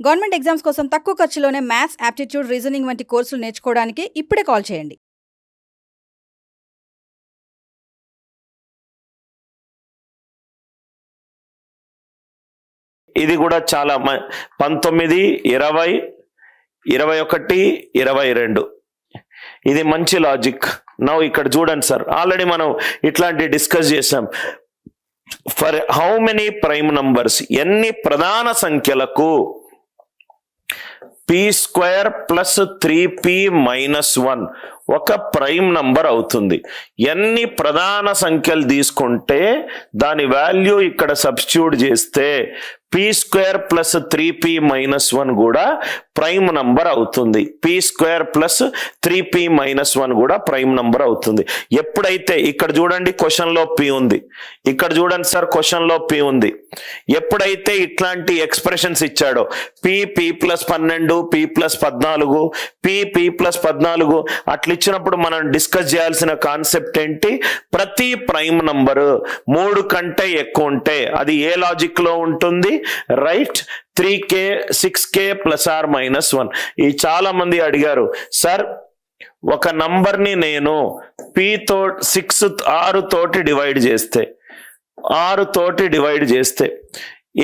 Government exams కోసం తక్కువ ఖర్చులోనే maths, aptitude, reasoning వంటి కోర్సులు నేర్చుకోవడానికి ఇప్పుడే కాల్ చేయండి. ఇది కూడా చాలా 19, 20, 21, 22 ఇది మంచి లాజిక్. నౌ ఇక్కడ చూడండి సార్, ఆల్రెడీ మనం ఇట్లాంటి డిస్కస్ చేసాం. For how many prime numbers, ఎన్ని ప్రధాన సంఖ్యలకు p² + 3p - 1 ఒక ప్రైమ్ నంబర్ అవుతుంది. ఎన్ని ప్రధాన సంఖ్యలు తీసుకుంటే దాని వాల్యూ ఇక్కడ సబ్స్టిట్యూట్ చేస్తే p² + 3p - 1 కూడా ప్రైమ్ నంబర్ అవుతుంది. p² + 3p - 1 కూడా ప్రైమ్ నంబర్ అవుతుంది. ఎప్పుడైతే ఇక్కడ చూడండి క్వశ్చన్ లో p ఉంది, ఇక్కడ చూడండి సార్ క్వశ్చన్ లో p ఉంది. ఎప్పుడైతే ఇట్లాంటి ఎక్స్ప్రెషన్స్ ఇచ్చాడో p + 12 p + 14 p + 14 అట్లా ఇచ్చినప్పుడు మనం డిస్కస్ చేయాల్సిన కాన్సెప్ట్ ఏంటి? ప్రతి ప్రైమ్ నంబరు 3 కంటే ఎక్కువ ఉంటే అది ఏ లాజిక్ లో ఉంటుంది? Right, 3k 6k ± 1. ఈ చాలా మంది అడిగారు, సార్ ఒక నంబర్ ని నేను p 6 తోటి డివైడ్ చేస్తే 6 తోటి డివైడ్ చేస్తే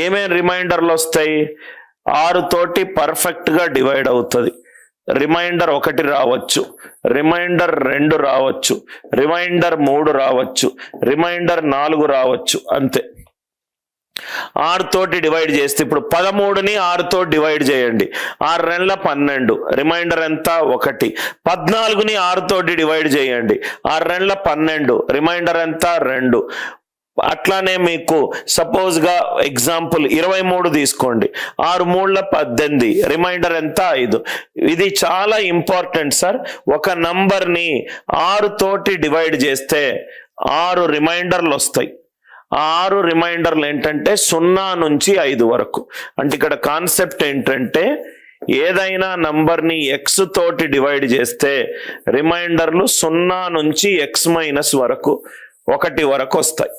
ఏమేమి రిమైండర్లు వస్తాయి? 6 తోటి పర్ఫెక్ట్ గా డివైడ్ అవుతుంది. రిమైండర్ 1 రావచ్చు, రిమైండర్ 2 రావచ్చు, రిమైండర్ 3 రావచ్చు, రిమైండర్ 4 రావచ్చు, అంతే. 6 తోటి డివైడ్ చేస్తే ఇప్పుడు 13ని 6 తోటి డివైడ్ చేయండి, 6 2 12, రిమైండర్ ఎంత? 1. 14ని 6 తోటి డివైడ్ చేయండి, 6 2 12, రిమైండర్ ఎంత? 2. అట్లానే మీకు సపోజ్ గా ఎగ్జాంపుల్ 23 తీసుకోండి, 6 3 18, రిమైండర్ ఎంత? 5. ఇది చాలా ఇంపార్టెంట్ సార్. ఒక నంబర్ ని 6 తోటి డివైడ్ చేస్తే 6 రిమైండర్లు వస్తాయి. 6 రిమైండర్లు ఏంటంటే 0 నుంచి 5 వరకు. అంటే ఇక్కడ కాన్సెప్ట్ ఏంటంటే ఏదైనా నంబర్ ని x తోటి డివైడ్ చేస్తే రిమైండర్లు 0 నుంచి x - వరకు 1 వరకు వస్తాయి.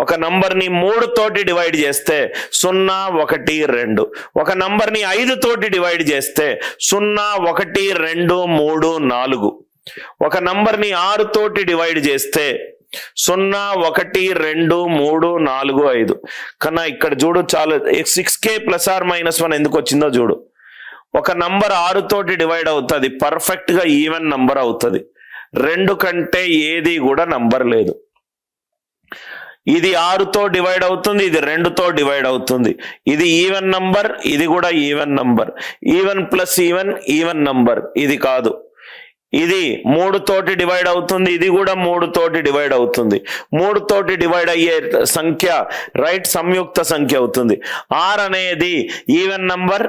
ఒక నంబర్ ని 3 తోటి డివైడ్ చేస్తే 0 1 2. ఒక నంబర్ ని 5 తోటి డివైడ్ చేస్తే 0 1 2 3 4. ఒక నంబర్ ని 6 తోటి డివైడ్ చేస్తే 0 1 2 3 4 5. కన్నా ఇక్కడ చూడు, చాలా 6k ± 1 ఎందుకు వచ్చిందో చూడు. ఒక నంబర్ 6 తోటి డివైడ్ అవుతుంది, పర్ఫెక్ట్ గా ఈవెన్ నంబర్ అవుతుంది. 2 కంటే ఏది కూడా నంబర్ లేదు. ఇది 6 తో డివైడ్ అవుతుంది, ఇది 2 తో డివైడ్ అవుతుంది. ఇది ఈవెన్ నంబర్, ఇది కూడా even number. Even plus even even number, ఇది కాదు. ఇది 3 తోటి డివైడ్ అవుతుంది, ఇది కూడా 3 తోటి డివైడ్ అవుతుంది. 3 తోటి డివైడ్ అయ్యే సంఖ్య రైట్ సంయుక్త సంఖ్య అవుతుంది. 6 అనేది ఈవెన్ నంబర్,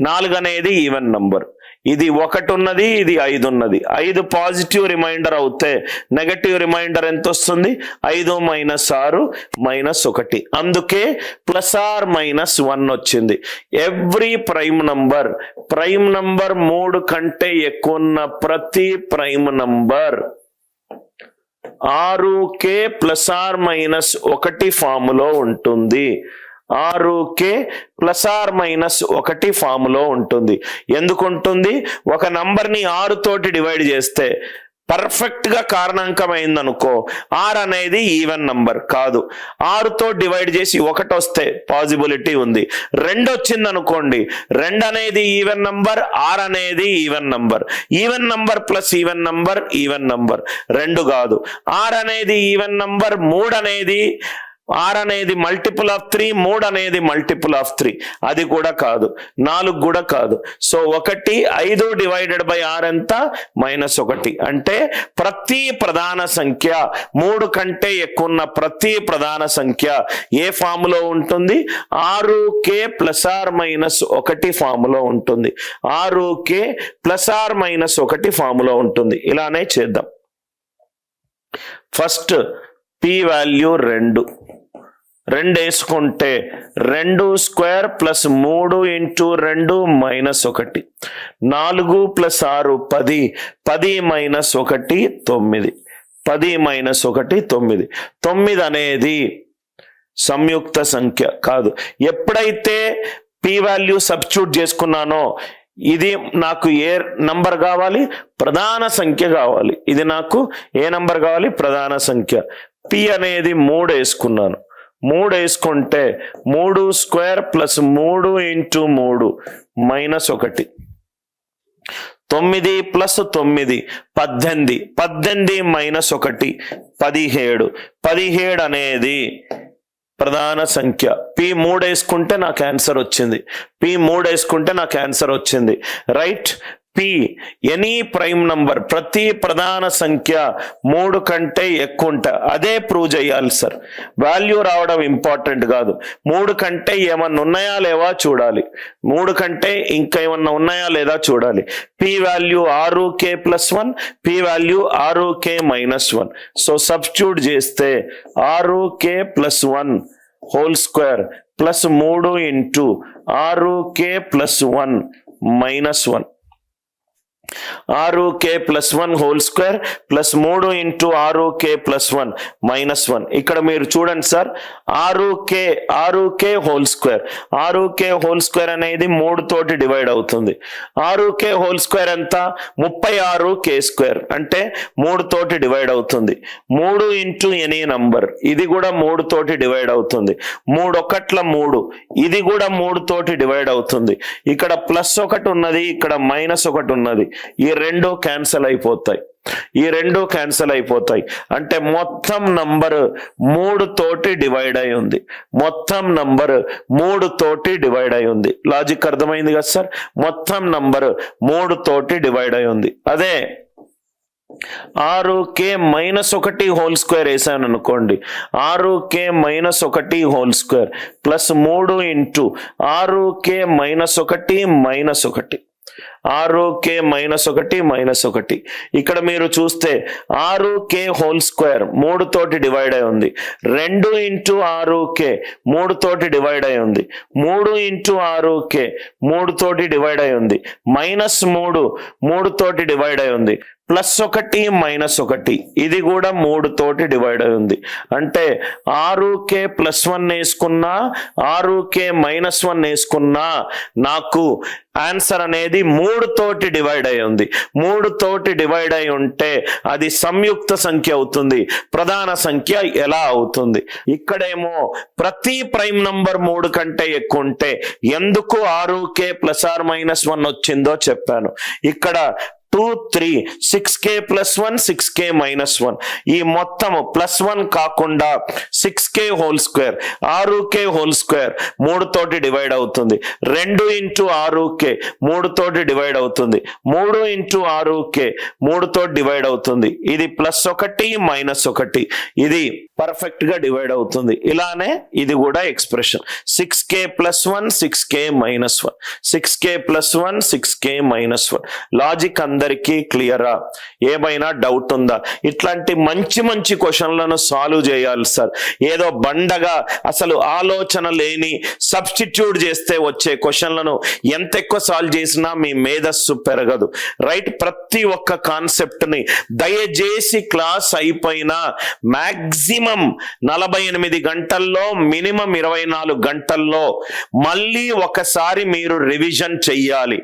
4 అనేది ఈవెన్ నంబర్. ఇది 1 ఉన్నది, ఇది 5 ఉన్నది. 5 పాజిటివ్ రిమైండర్ అవుతే నెగటివ్ రిమైండర్ ఎంత వస్తుంది? 5 - 6 - 1. అందుకే +or-1 వచ్చింది. ఎవ్రీ ప్రైమ్ నంబర్ 3 కంటే ఎక్కువ ఉన్న ప్రతి ప్రైమ్ నంబర్ 6k +or-1 ఫాములో ఉంటుంది. 6k +or-1 ఫాములో ఉంటుంది. ఎందుకు ఉంటుంది? ఒక నంబర్ని 6 తోటి డివైడ్ చేస్తే పర్ఫెక్ట్ గా కారణాంకం అయిందనుకో, 6 అనేది ఈవెన్ నంబర్ కాదు. 6 తో డివైడ్ చేసి 1 వస్తే పాసిబిలిటీ ఉంది. 2 వచ్చింది అనుకోండి, 2 అనేది ఈవెన్ నంబర్, 6 అనేది even number. Even number plus even number even number. 2 కాదు. 6 అనేది ఈవెన్ నంబర్, 3 అనేది 6 అనేది మల్టిపుల్ ఆఫ్ 3, 3 అనేది మల్టిపుల్ ఆఫ్ 3, అది కూడా కాదు. 4 కూడా కాదు. సో 1 5 డివైడెడ్ బై 6 ఎంత? -1. అంటే ప్రతి ప్రధాన సంఖ్య 3 కంటే ఎక్కువ ఉన్న ప్రతి ప్రధాన సంఖ్య ఏ ఫాములో ఉంటుంది? 6k +or-1 ఫాములో ఉంటుంది. 6k +or-1 ఫాములో ఉంటుంది. ఇలానే చేద్దాం. ఫస్ట్ p వాల్యూ 2 వేసుకుంటే 2² + 3 × 2 -1. 4 + 6 10, 10 - 1 9. 10 - 1 9. 9 అనేది సంయుక్త సంఖ్య కాదు. ఎప్పుడైతే పి వాల్యూ సబ్స్టిట్యూట్ చేసుకున్నానో ఇది నాకు ఏ నంబర్ కావాలి? ప్రధాన సంఖ్య కావాలి. ఇది నాకు ఏ నంబర్ కావాలి? ప్రధాన సంఖ్య. పి అనేది 3 వేసుకున్నాను. 3 వేసుకుంటే 3 స్క్వేర్ ప్లస్ 3 ఇంటూ 3 -1. 9 ప్లస్ 9 18. 18 -1 17. 17 అనేది ప్రధాన సంఖ్య. పి 3 వేసుకుంటే నాకు ఆన్సర్ వచ్చింది. పి 3 వేసుకుంటే నాకు ఆన్సర్ వచ్చింది. Right. P any prime number, ప్రతి ప్రధాన సంఖ్య 3 కంటే ఎక్కువ ఉంటా, అదే ప్రూవ్ చేయాలి సార్. వాల్యూ రావడం ఇంపార్టెంట్ కాదు. 3 కంటే ఏమన్నా ఉన్నాయా లేవా చూడాలి. 3 కంటే ఇంకా ఏమన్నా ఉన్నాయా లేదా చూడాలి. P value 6k+1, P value 6k-1. So substitute చేస్తే 6k+1 whole square plus 3 into 6k+1 -1. 6k+1 whole square plus 3 into 6k+1 -1. ఇక్కడ మీరు చూడండి sir, 6k whole square. 6k whole square అనేది 3 తోటి డివైడ్ అవుతుంది. 6k హోల్ స్క్వేర్ ఎంత? 36k². అంటే 3 తోటి డివైడ్ అవుతుంది. 3 ఇంటూ ఎనీ నంబర్, ఇది కూడా 3 తోటి డివైడ్ అవుతుంది. 3 1 3, ఇది కూడా 3 తోటి డివైడ్ అవుతుంది. ఇక్కడ +1 ఉన్నది, ఇక్కడ -1 ఉన్నది. ఈ 2 క్యాన్సల్ అయిపోతాయి. ఈ 2 క్యాన్సల్ అయిపోతాయి. అంటే మొత్తం నంబర్ 3 తోటి డివైడ్ అయి ఉంది. మొత్తం నంబర్ 3 తోటి డివైడ్ అయి ఉంది. లాజిక్ అర్థమైంది కదా సార్? మొత్తం నంబర్ 3 తోటి డివైడ్ అయి ఉంది. అదే 6k-1 హోల్ స్క్వేర్ వేసాను అనుకోండి. 6k-1 whole square plus 3 into 6k-1 -1. 6k-1 ఇక్కడ మీరు చూస్తే 6k హోల్ స్క్వేర్ 3 తోటి డివైడ్ అయి ఉంది. 2 ఇంటూ 6k 3 తోటి డివైడ్ అయి ఉంది. 3 ఇంటూ 6k 3 తోటి డివైడ్ అయి ఉంది. -3 3 తోటి డివైడ్ అయి ఉంది. +1 -1, ఇది కూడా 3 తోటి డివైడ్ అయి ఉంది. అంటే 6k+1 వేసుకున్నా 6k-1 వేసుకున్నా నాకు ఆన్సర్ అనేది 3 తోటి డివైడ్ అయి ఉంది. 3 తోటి డివైడ్ అయి ఉంటే అది సంయుక్త సంఖ్య అవుతుంది. ప్రధాన సంఖ్య ఎలా అవుతుంది? ఇక్కడేమో ప్రతి ప్రైమ్ నంబర్ 3 కంటే ఎక్కువ ఉంటే ఎందుకు 6k+or-1 వచ్చిందో చెప్పాను. ఇక్కడ 2 3 6k+1 6k-1, ఈ మొత్తం +1 కాకుండా 6k whole square 6k whole square 3 తోటి డివైడ్ అవుతుంది. 2 ఇంటూ 6k 3 తోటి డివైడ్ అవుతుంది. 3 ఇంటూ 6k 3 తోటి డివైడ్ అవుతుంది. ఇది +1 -1, ఇది పర్ఫెక్ట్ గా డివైడ్ అవుతుంది. ఇలానే ఇది కూడా expression 6k+1 6k-1, 6k+1 6k-1. Logic అందరికీ క్లియరా? ఏమైనా డౌట్ ఉందా? ఇట్లాంటి మంచి మంచి క్వశ్చన్లను సాల్వ్ చేయాలి సార్. ఏదో బండగా అసలు ఆలోచన లేని సబ్స్టిట్యూట్ చేస్తే వచ్చే క్వశ్చన్లను ఎంత ఎక్కువ సాల్వ్ చేసినా మీ మేధస్సు పెరగదు. రైట్. ప్రతి ఒక్క కాన్సెప్ట్ ని దయచేసి క్లాస్ అయిపోయినా మాక్సిమం 48 గంటల్లో, మినిమం 24 గంటల్లో మళ్ళీ ఒకసారి మీరు రివిజన్ చెయ్యాలి.